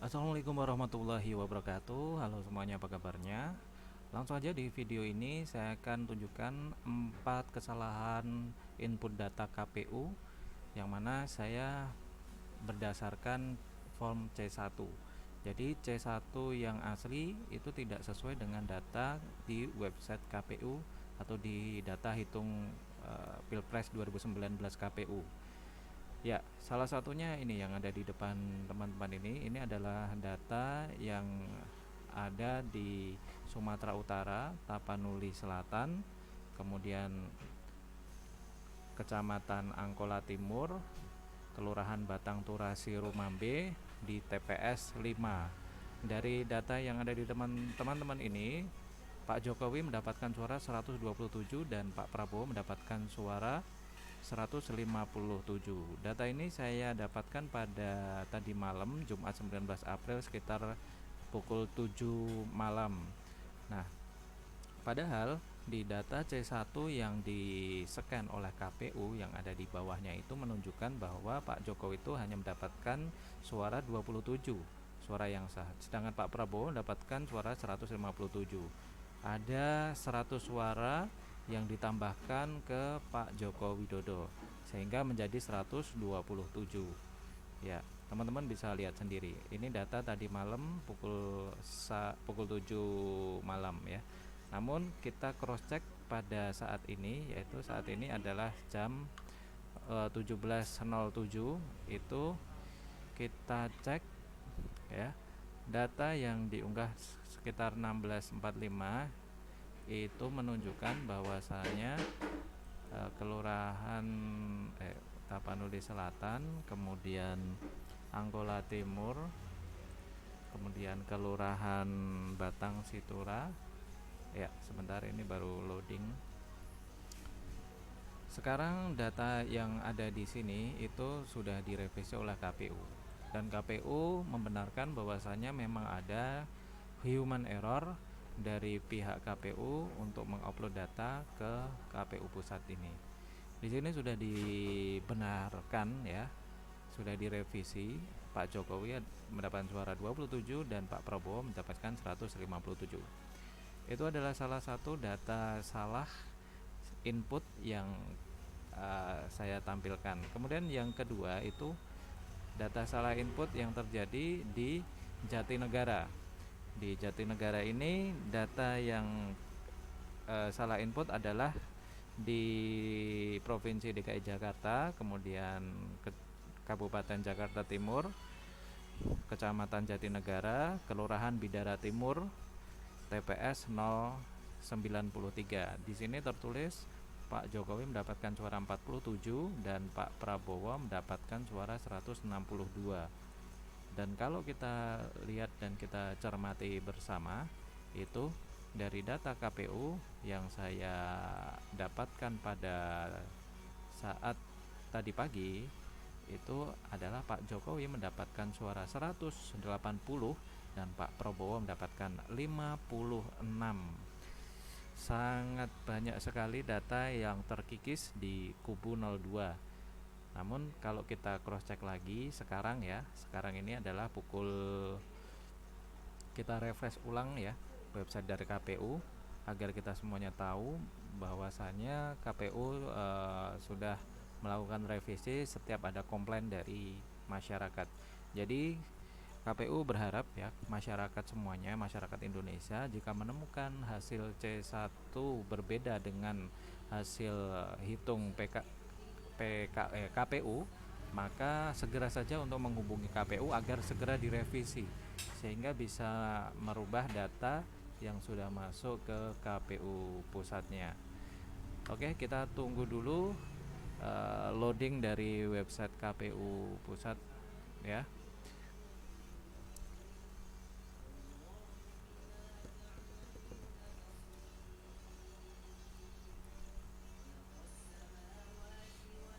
Assalamualaikum warahmatullahi wabarakatuh. Halo semuanya, apa kabarnya? Langsung aja di video ini saya akan tunjukkan 4 kesalahan input data KPU yang mana saya berdasarkan form C1. Jadi C1 yang asli itu tidak sesuai dengan data di website KPU atau di data hitung Pilpres 2019 KPU. Ya, salah satunya ini yang ada di depan teman-teman ini adalah data yang ada di Sumatera Utara, Tapanuli Selatan, kemudian Kecamatan Angkola Timur, Kelurahan Batang Turasi Rumambe di TPS 5. Dari data yang ada di teman-teman ini, Pak Jokowi mendapatkan suara 127 dan Pak Prabowo mendapatkan suara 157. Data ini saya dapatkan pada tadi malam Jumat 19 April sekitar pukul 7 malam. Nah, padahal di data C1 yang di-scan oleh KPU yang ada di bawahnya itu menunjukkan bahwa Pak Jokowi itu hanya mendapatkan suara 27 suara yang sah. Sedangkan Pak Prabowo mendapatkan suara 157. Ada 100 suara yang ditambahkan ke Pak Joko Widodo sehingga menjadi 127. Ya, teman-teman bisa lihat sendiri. Ini data tadi malam pukul 7 malam ya. Namun kita cross check pada saat ini, yaitu saat ini adalah jam 17.07. Itu kita cek ya, data yang diunggah sekitar 16.45 itu menunjukkan bahwasanya kelurahan Tapanuli Selatan, kemudian Angkola Timur, kemudian kelurahan Batang Situra. Ya, sebentar ini baru loading. Sekarang data yang ada di sini itu sudah direvisi oleh KPU dan KPU membenarkan bahwasanya memang ada human error dari pihak KPU untuk mengupload data ke KPU pusat ini. Di sini sudah dibenarkan ya, sudah direvisi. Pak Jokowi mendapatkan suara 27 dan Pak Prabowo mendapatkan 157. Itu adalah salah satu data salah input yang saya tampilkan. Kemudian yang kedua itu data salah input yang terjadi di Jatinegara. Di Jatinegara ini data yang salah input adalah di Provinsi DKI Jakarta, kemudian Kabupaten Jakarta Timur, Kecamatan Jatinegara, Kelurahan Bidara Timur, TPS 093. Di sini tertulis Pak Jokowi mendapatkan suara 47 dan Pak Prabowo mendapatkan suara 162. Dan kalau kita lihat dan kita cermati bersama, itu dari data KPU yang saya dapatkan pada saat tadi pagi itu adalah Pak Jokowi mendapatkan suara 180 dan Pak Prabowo mendapatkan 56. Sangat banyak sekali data yang terkikis di kubu 02. Namun kalau kita cross check lagi sekarang ya, sekarang ini adalah kita refresh ulang ya website dari KPU agar kita semuanya tahu bahwasanya KPU sudah melakukan revisi setiap ada komplain dari masyarakat. Jadi KPU berharap ya masyarakat semuanya, masyarakat Indonesia jika menemukan hasil C1 berbeda dengan hasil hitung KPU, maka segera saja untuk menghubungi KPU agar segera direvisi sehingga bisa merubah data yang sudah masuk ke KPU pusatnya. Oke, kita tunggu dulu loading dari website KPU pusat ya.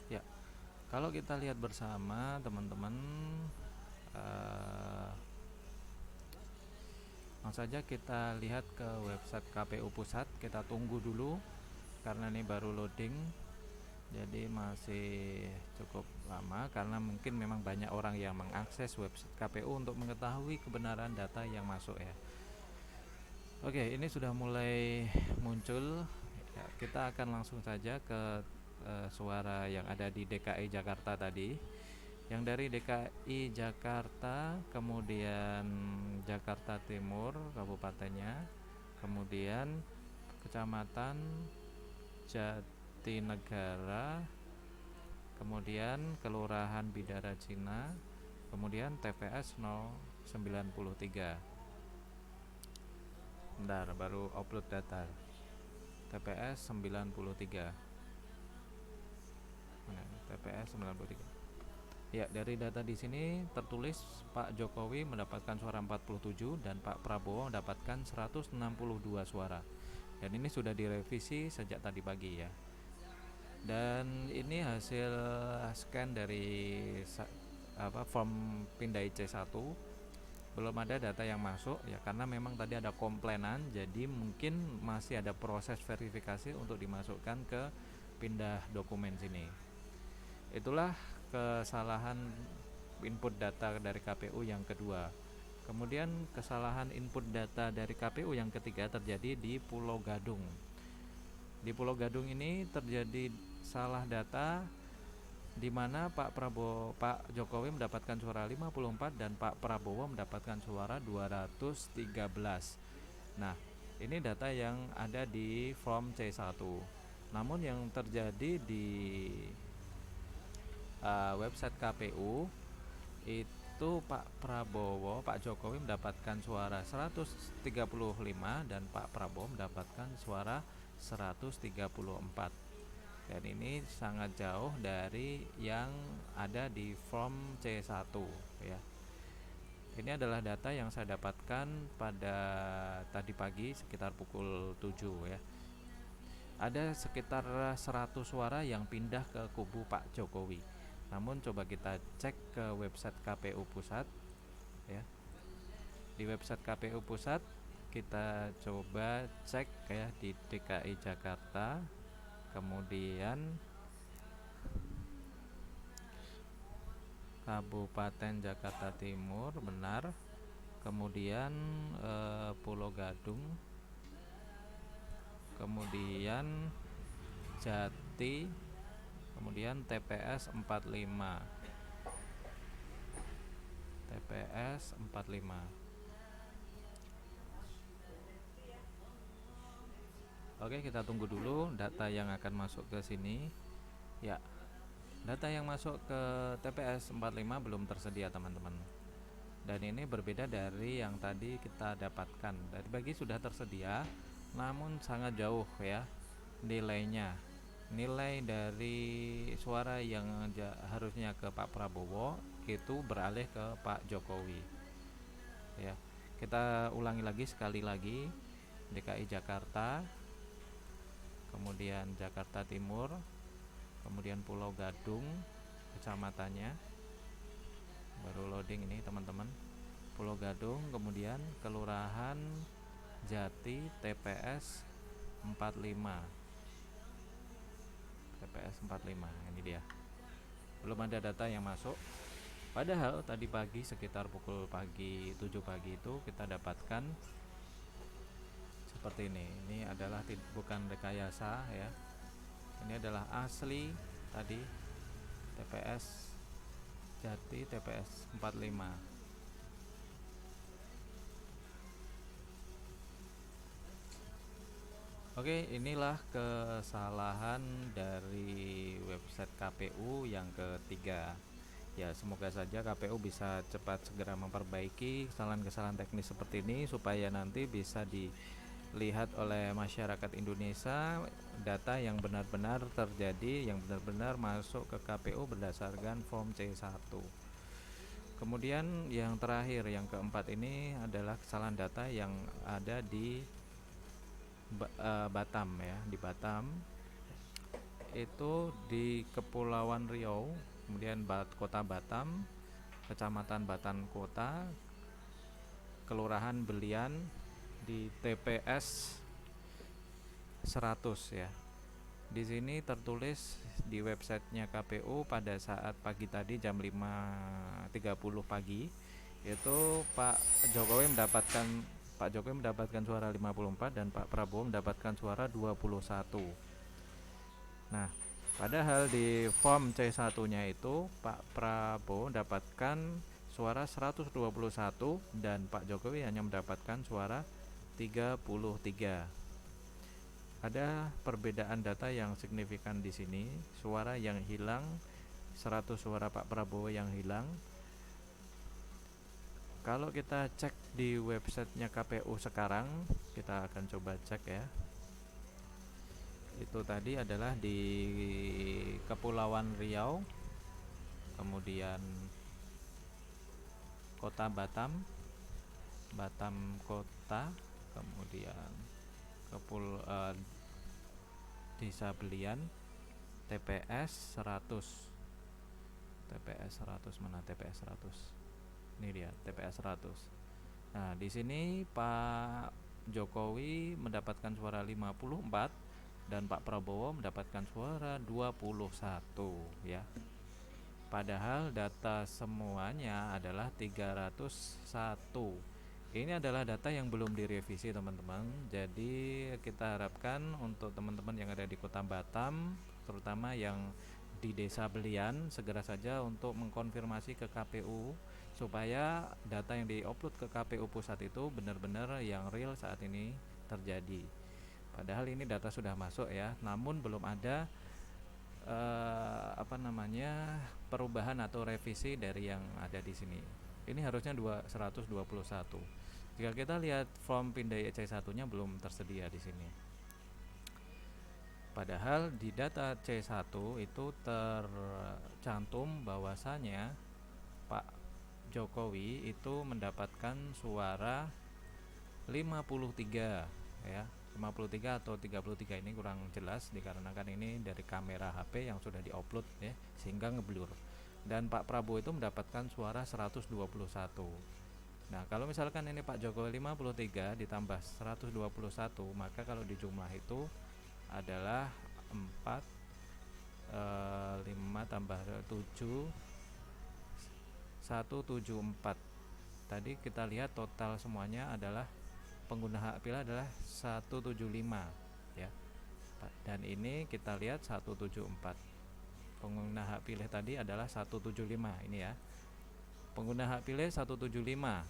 Ya, kalau kita lihat bersama teman-teman, langsung saja kita lihat ke website KPU pusat. Kita tunggu dulu karena ini baru loading. Jadi masih cukup lama karena mungkin memang banyak orang yang mengakses website KPU untuk mengetahui kebenaran data yang masuk ya. Oke, ini sudah mulai muncul. Ya, kita akan langsung saja ke suara yang ada di DKI Jakarta tadi. Yang dari DKI Jakarta, kemudian Jakarta Timur kabupatennya, kemudian Kecamatan Jatinegara, kemudian Kelurahan Bidara Cina, kemudian TPS 093. Bentar, baru upload data. TPS 93. Mana? TPS 93. Ya, dari data di sini tertulis Pak Jokowi mendapatkan suara 47 dan Pak Prabowo mendapatkan 162 suara. Dan ini sudah direvisi sejak tadi pagi ya. Dan ini hasil scan dari form Pindai C1. Belum ada data yang masuk ya karena memang tadi ada komplainan, jadi mungkin masih ada proses verifikasi untuk dimasukkan ke pindah dokumen sini. Itulah kesalahan input data dari KPU yang kedua. Kemudian kesalahan input data dari KPU yang ketiga terjadi di Pulau Gadung. Di Pulau Gadung ini terjadi salah data di mana Pak Jokowi mendapatkan suara 54 dan Pak Prabowo mendapatkan suara 213. Nah, ini data yang ada di form C1. Namun yang terjadi di website KPU itu Pak Jokowi mendapatkan suara 135 dan Pak Prabowo mendapatkan suara 134. Dan ini sangat jauh dari yang ada di form C1 ya. Ini adalah data yang saya dapatkan pada tadi pagi sekitar pukul 7 ya. Ada sekitar 100 suara yang pindah ke kubu Pak Jokowi. Namun coba kita cek ke website KPU pusat ya. Di website KPU pusat kita coba cek ya di DKI Jakarta, kemudian Kabupaten Jakarta Timur, benar. Kemudian Pulau Gadung, kemudian Jati, kemudian TPS 45. TPS 45. Oke, kita tunggu dulu data yang akan masuk ke sini. Ya, data yang masuk ke TPS 45 belum tersedia, teman-teman. Dan ini berbeda dari yang tadi kita dapatkan. Dari bagi sudah tersedia, namun sangat jauh ya nilainya. Nilai dari suara yang harusnya ke Pak Prabowo itu beralih ke Pak Jokowi. Ya, kita ulangi lagi sekali lagi. DKI Jakarta, kemudian Jakarta Timur, kemudian Pulau Gadung kecamatannya, baru loading ini teman-teman. Pulau Gadung, kemudian Kelurahan Jati, TPS 45. TPS 45 ini dia. Belum ada data yang masuk. Padahal tadi pagi sekitar pukul 7 pagi itu kita dapatkan seperti ini. Ini adalah bukan rekayasa ya. Ini adalah asli tadi TPS Jati, TPS 45. Oke, inilah kesalahan dari website KPU yang ketiga. Ya, semoga saja KPU bisa cepat segera memperbaiki kesalahan-kesalahan teknis seperti ini supaya nanti bisa dilihat oleh masyarakat Indonesia data yang benar-benar terjadi, yang benar-benar masuk ke KPU berdasarkan form C1. Kemudian yang terakhir, yang keempat ini adalah kesalahan data yang ada di Batam ya. Di Batam itu di Kepulauan Riau, kemudian Kota Batam, Kecamatan Batan Kota, Kelurahan Belian, di TPS 100 ya. Di sini tertulis di websitenya KPU pada saat pagi tadi jam 5.30 pagi itu Pak Jokowi mendapatkan suara 54 dan Pak Prabowo mendapatkan suara 21. Nah, padahal di form C1-nya itu Pak Prabowo mendapatkan suara 121 dan Pak Jokowi hanya mendapatkan suara 33. Ada perbedaan data yang signifikan di sini. Suara yang hilang, 100 suara Pak Prabowo yang hilang. Kalau kita cek di websitenya KPU sekarang, kita akan coba cek ya. Itu tadi adalah di Kepulauan Riau, kemudian Kota Batam, Batam Kota, kemudian Desa Belian, TPS 100. TPS 100 mana TPS 100? Ini dia TPS 100. Nah, di sini Pak Jokowi mendapatkan suara 54 dan Pak Prabowo mendapatkan suara 21 ya. Padahal data semuanya adalah 301. Ini adalah data yang belum direvisi teman-teman. Jadi kita harapkan untuk teman-teman yang ada di Kota Batam, terutama yang di Desa Belian, segera saja untuk mengkonfirmasi ke KPU supaya data yang diupload ke KPU pusat itu benar-benar yang real saat ini terjadi. Padahal ini data sudah masuk ya, namun belum ada perubahan atau revisi dari yang ada di sini. Ini harusnya 121. Jika kita lihat form pindai C1-nya belum tersedia di sini. Padahal di data C1 itu tercantum bahwasanya Pak Jokowi itu mendapatkan suara 53 ya. 53 atau 33 ini kurang jelas dikarenakan ini dari kamera HP yang sudah diupload ya, sehingga ngeblur. Dan Pak Prabowo itu mendapatkan suara 121. Nah, kalau misalkan ini Pak Jokowi 53 ditambah 121, maka kalau dijumlah itu adalah 4 5 tambah 7 174. Tadi kita lihat total semuanya adalah pengguna hak pilih adalah 175 ya. Dan ini kita lihat 174. Pengguna hak pilih tadi adalah 175 ini ya. Pengguna hak pilih 175.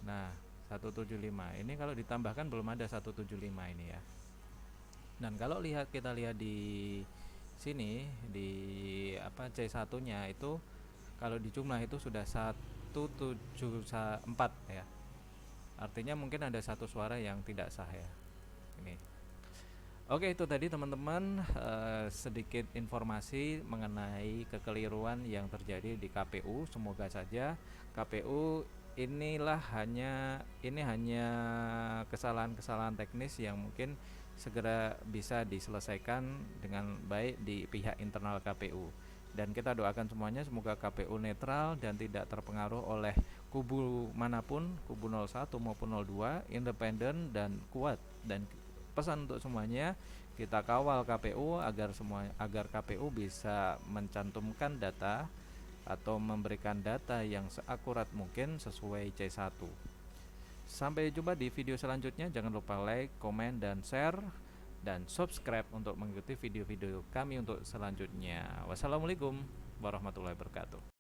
Nah, 175 ini kalau ditambahkan belum ada 175 ini ya. Dan kalau kita lihat di sini di C1-nya itu kalau dijumlah itu sudah 174 ya. Artinya mungkin ada satu suara yang tidak sah ya. Ini. Oke, itu tadi teman-teman sedikit informasi mengenai kekeliruan yang terjadi di KPU. Semoga saja KPU ini hanya kesalahan-kesalahan teknis yang mungkin segera bisa diselesaikan dengan baik di pihak internal KPU. Dan kita doakan semuanya semoga KPU netral dan tidak terpengaruh oleh kubu manapun, kubu 01 maupun 02, independen dan kuat. Dan pesan untuk semuanya, kita kawal KPU agar KPU bisa mencantumkan data atau memberikan data yang seakurat mungkin sesuai C1. Sampai jumpa di video selanjutnya. Jangan lupa like, komen, dan share dan subscribe untuk mengikuti video-video kami untuk selanjutnya. Wassalamualaikum warahmatullahi wabarakatuh.